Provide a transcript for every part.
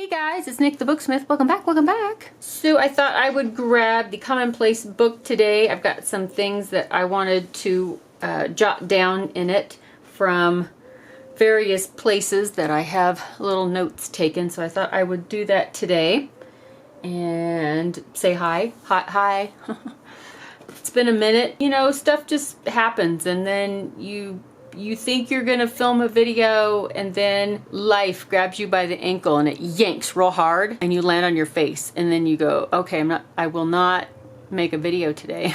Hey guys, it's Nick the Booksmith. Welcome back, welcome back. So I thought I would grab the Commonplace book today. I've got some things that I wanted to jot down in it from various places that I have little notes taken. So I thought I would do that today and say hi. Hi. It's been a minute. You know, stuff just happens and then you think you're gonna film a video and then life grabs you by the ankle and it yanks real hard and you land on your face and then you go, okay, I will not make a video today.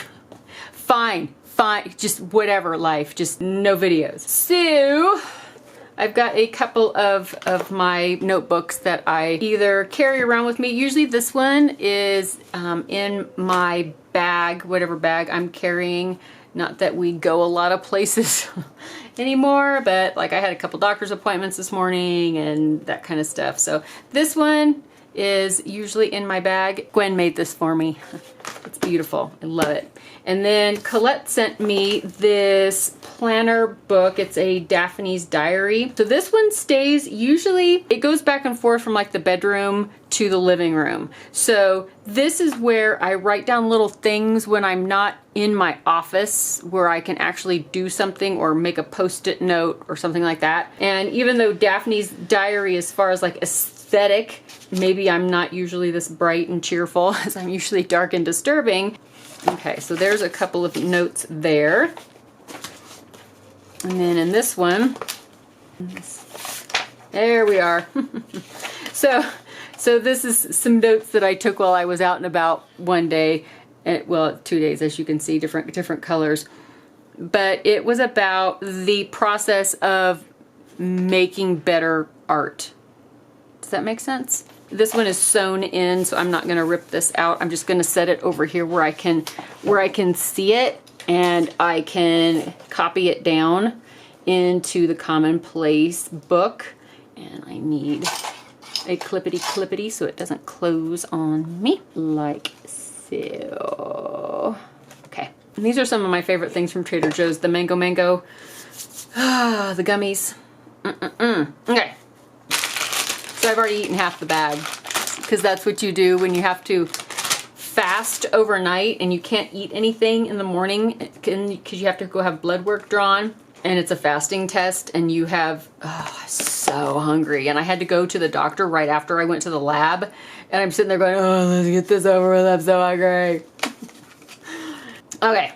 Fine, just whatever, life, just no videos. So I've got a couple of my notebooks that I either carry around with me. Usually this one is in my bag, whatever bag I'm carrying. Not that we go a lot of places anymore, but like I had a couple doctor's appointments this morning and that kind of stuff. So this one is usually in my bag. Gwen made this for me. It's beautiful. I love it. And then Colette sent me this planner book. It's a Daphne's Diary. So this one stays, usually it goes back and forth from like the bedroom to the living room. So this is where I write down little things when I'm not in my office where I can actually do something or make a post-it note or something like that. And even though Daphne's Diary, as far as like aesthetic, maybe I'm not usually this bright and cheerful as I'm usually dark and disturbing. Okay, so there's a couple of notes there. And then in this one, there we are. So this is some notes that I took while I was out and about one day. Well, 2 days, as you can see, different colors. But it was about the process of making better art. Does that make sense? This one is sewn in, so I'm not going to rip this out. I'm just going to set it over here where I can see it and I can copy it down into the Commonplace book. And I need a clippity so it doesn't close on me like so. Okay, and these are some of my favorite things from Trader Joe's. The mango, the gummies. Okay. So I've already eaten half the bag because that's what you do when you have to fast overnight and you can't eat anything in the morning because you have to go have blood work drawn and it's a fasting test and you have, so hungry. And I had to go to the doctor right after I went to the lab and I'm sitting there going, oh, let's get this over with, I'm so hungry. Okay,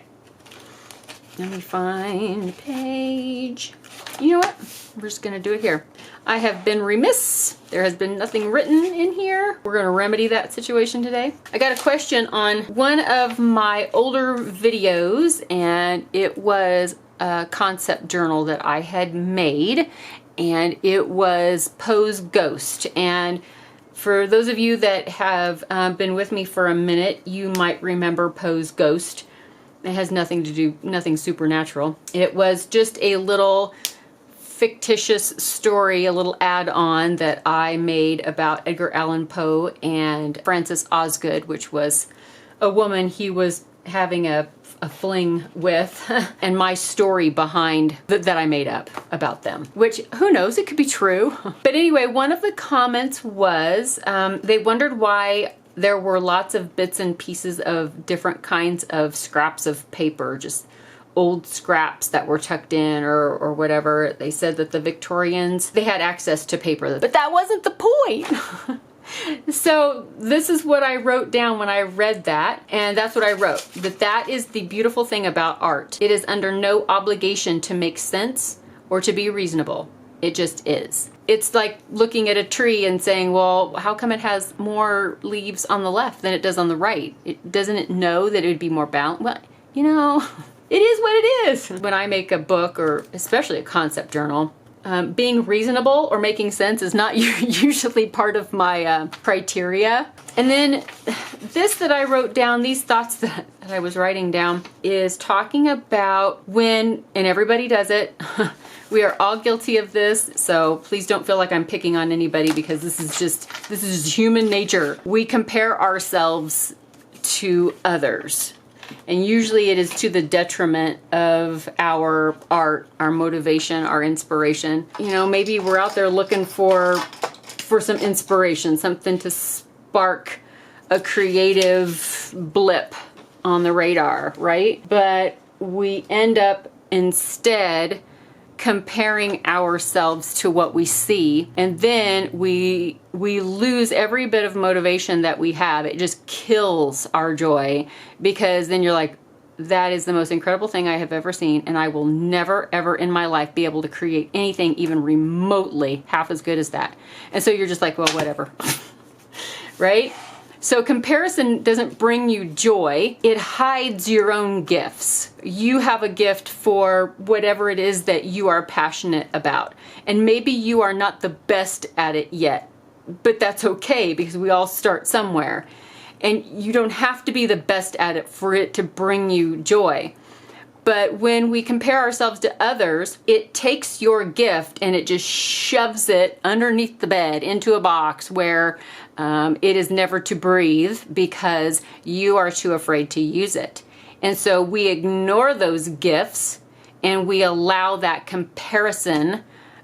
let me find a page. You know what? We're just gonna do it here. I have been remiss. There has been nothing written in here. We're gonna remedy that situation today. I got a question on one of my older videos and it was a concept journal that I had made and it was Poe's Ghost. And for those of you that have been with me for a minute, you might remember Poe's Ghost. It has nothing to do, nothing supernatural. It was just a little fictitious story, a little add-on that I made about Edgar Allan Poe and Frances Osgood, which was a woman he was having a fling with, and my story behind that I made up about them, which who knows, it could be true. But anyway, one of the comments was they wondered why there were lots of bits and pieces of different kinds of scraps of paper, just old scraps that were tucked in or whatever. They said that the Victorians, they had access to paper, but that wasn't the point. So this is what I wrote down when I read that, and that's what I wrote. That is the beautiful thing about art. It is under no obligation to make sense or to be reasonable. It just is. It's like looking at a tree and saying, well, how come it has more leaves on the left than it does on the right? Doesn't it know that it would be more balanced? Well, you know, it is what it is. When I make a book, or especially a concept journal, being reasonable or making sense is not usually part of my criteria. And then this that I wrote down, these thoughts that I was writing down, is talking about when, and everybody does it, we are all guilty of this, so please don't feel like I'm picking on anybody because this is human nature. We compare ourselves to others. And usually it is to the detriment of our art, our motivation, our inspiration. You know, maybe we're out there looking for for some inspiration, something to spark a creative blip on the radar, right? But we end up instead comparing ourselves to what we see, and then we lose every bit of motivation that we have. It just kills our joy, because then you're like, that is the most incredible thing I have ever seen, and I will never ever in my life be able to create anything even remotely half as good as that. And so you're just like, well, whatever. Right? So comparison doesn't bring you joy. It hides your own gifts. You have a gift for whatever it is that you are passionate about. And maybe you are not the best at it yet, but that's okay, because we all start somewhere. And you don't have to be the best at it for it to bring you joy. But when we compare ourselves to others, it takes your gift and it just shoves it underneath the bed into a box where it is never to breathe, because you are too afraid to use it. And so we ignore those gifts and we allow that comparison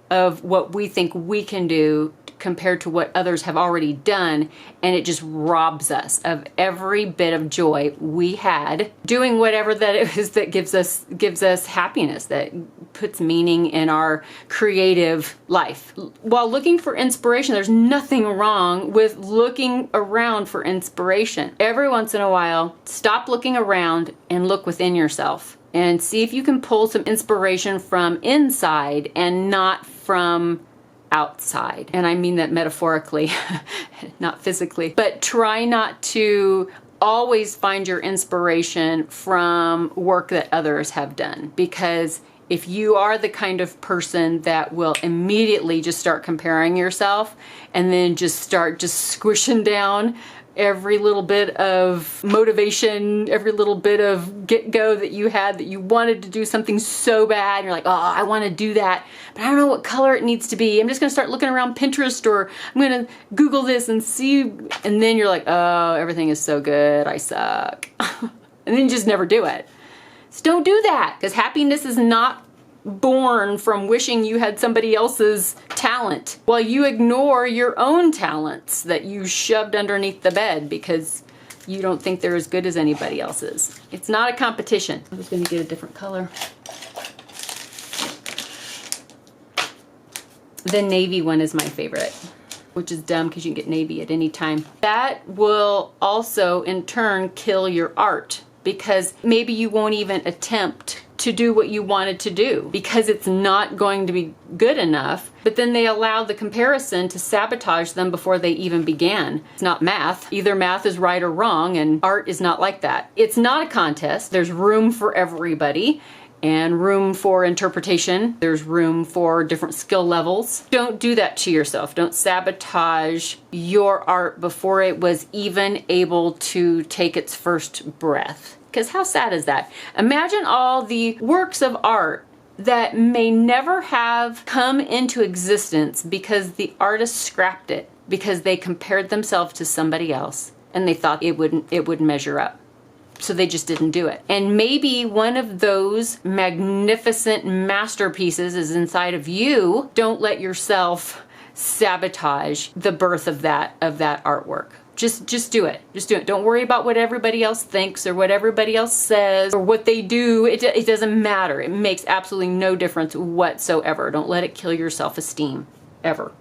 of what we think we can do compared to what others have already done, and it just robs us of every bit of joy we had doing whatever that it is that gives us happiness, that puts meaning in our creative life. While looking for inspiration, there's nothing wrong with looking around for inspiration. Every once in a while, stop looking around and look within yourself and see if you can pull some inspiration from inside and not from outside. And I mean that metaphorically, not physically. But try not to always find your inspiration from work that others have done, because if you are the kind of person that will immediately just start comparing yourself and then just start squishing down every little bit of motivation, every little bit of get-go that you had, that you wanted to do something so bad, and you're like, oh, I want to do that, but I don't know what color it needs to be. I'm just going to start looking around Pinterest, or I'm going to Google this and see, and then you're like, oh, everything is so good, I suck. And then you just never do it. So don't do that, because happiness is not born from wishing you had somebody else's talent, while you ignore your own talents that you shoved underneath the bed because you don't think they're as good as anybody else's. It's not a competition. I was going to get a different color. The navy one is my favorite, which is dumb because you can get navy at any time. That will also in turn kill your art, because maybe you won't even attempt to do what you wanted to do because it's not going to be good enough. But then they allow the comparison to sabotage them before they even began. It's not math. Either math is right or wrong, and art is not like that. It's not a contest. There's room for everybody and room for interpretation. There's room for different skill levels. Don't do that to yourself. Don't sabotage your art before it was even able to take its first breath. Because how sad is that? Imagine all the works of art that may never have come into existence because the artist scrapped it because they compared themselves to somebody else and they thought it wouldn't measure up. So they just didn't do it. And maybe one of those magnificent masterpieces is inside of you. Don't let yourself sabotage the birth of that artwork. Just do it. Just do it. Don't worry about what everybody else thinks or what everybody else says or what they do. It doesn't matter. It makes absolutely no difference whatsoever. Don't let it kill your self-esteem, ever.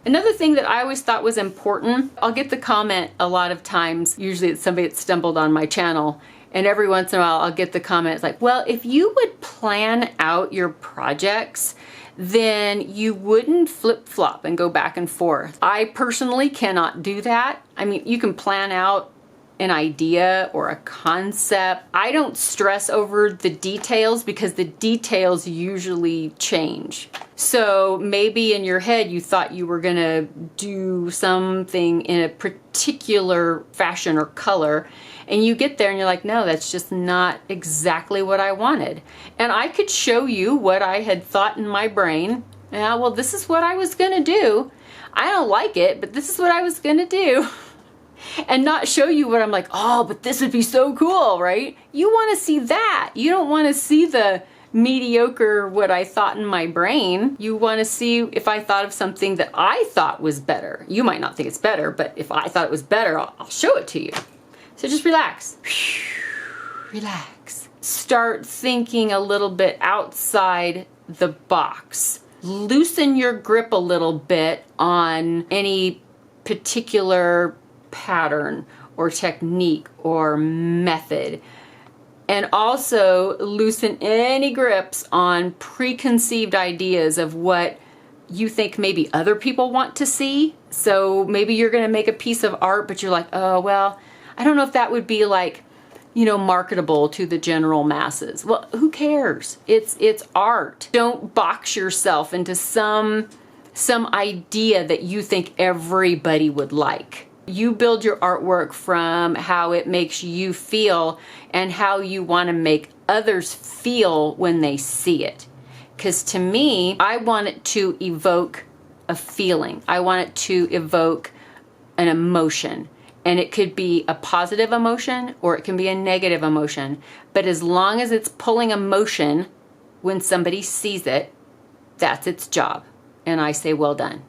Another thing that I always thought was important, I'll get the comment a lot of times, usually it's somebody that stumbled on my channel, and every once in a while I'll get the comment like, well, if you would plan out your projects, then you wouldn't flip-flop and go back and forth. I personally cannot do that. I mean, you can plan out an idea or a concept. I don't stress over the details because the details usually change. So maybe in your head you thought you were gonna do something in a particular fashion or color, and you get there and you're like, no, that's just not exactly what I wanted. And I could show you what I had thought in my brain. Yeah, well, this is what I was gonna do. I don't like it, but this is what I was gonna do. And not show you what I'm like, oh, but this would be so cool, right? You wanna see that. You don't wanna see the mediocre what I thought in my brain. You want to see if I thought of something that I thought was better. You might not think it's better, but if I thought it was better, I'll show it to you. So just relax. Relax. Start thinking a little bit outside the box. Loosen your grip a little bit on any particular pattern or technique or method. And also loosen any grips on preconceived ideas of what you think maybe other people want to see. So maybe you're going to make a piece of art, but you're like, oh, well, I don't know if that would be like, you know, marketable to the general masses. Well, who cares? It's art. Don't box yourself into some idea that you think everybody would like. You build your artwork from how it makes you feel and how you want to make others feel when they see it. Because to me, I want it to evoke a feeling. I want it to evoke an emotion. And it could be a positive emotion or it can be a negative emotion. But as long as it's pulling emotion when somebody sees it, that's its job. And I say, well done.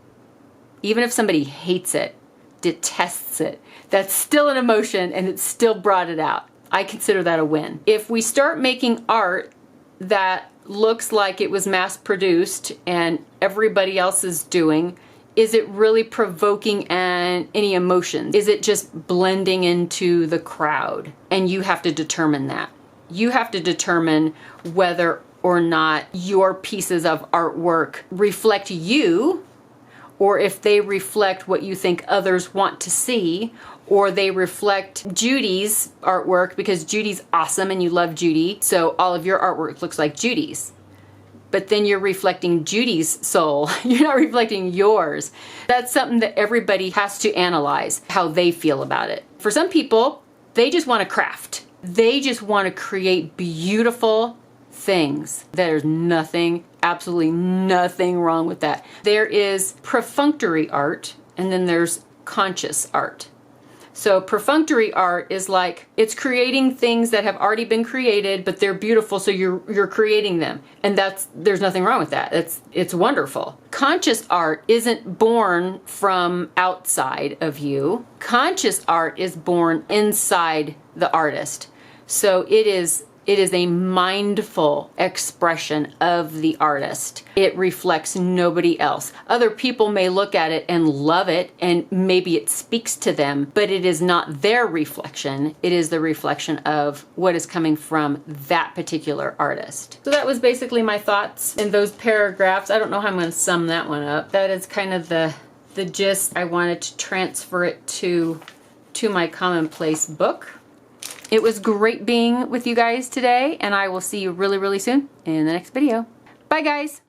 Even if somebody hates it, detests it, that's still an emotion and it still brought it out. I consider that a win. If we start making art that looks like it was mass produced and everybody else is doing, is it really provoking any emotions? Is it just blending into the crowd? And you have to determine that. You have to determine whether or not your pieces of artwork reflect you, or if they reflect what you think others want to see, or they reflect Judy's artwork because Judy's awesome and you love Judy, so all of your artwork looks like Judy's. But then you're reflecting Judy's soul. You're not reflecting yours. That's something that everybody has to analyze, how they feel about it. For some people, they just want to craft. They just want to create beautiful things. There's nothing, absolutely nothing wrong with that. There is perfunctory art and then there's conscious art. So perfunctory art is like, it's creating things that have already been created, but they're beautiful, so you're creating them. And there's nothing wrong with that. It's wonderful. Conscious art isn't born from outside of you. Conscious art is born inside the artist. So it is a mindful expression of the artist. It reflects nobody else. Other people may look at it and love it, and maybe it speaks to them, but it is not their reflection. It is the reflection of what is coming from that particular artist. So that was basically my thoughts in those paragraphs. I don't know how I'm going to sum that one up. That is kind of the gist. I wanted to transfer it to my Commonplace book. It was great being with you guys today, and I will see you really, really soon in the next video. Bye, guys.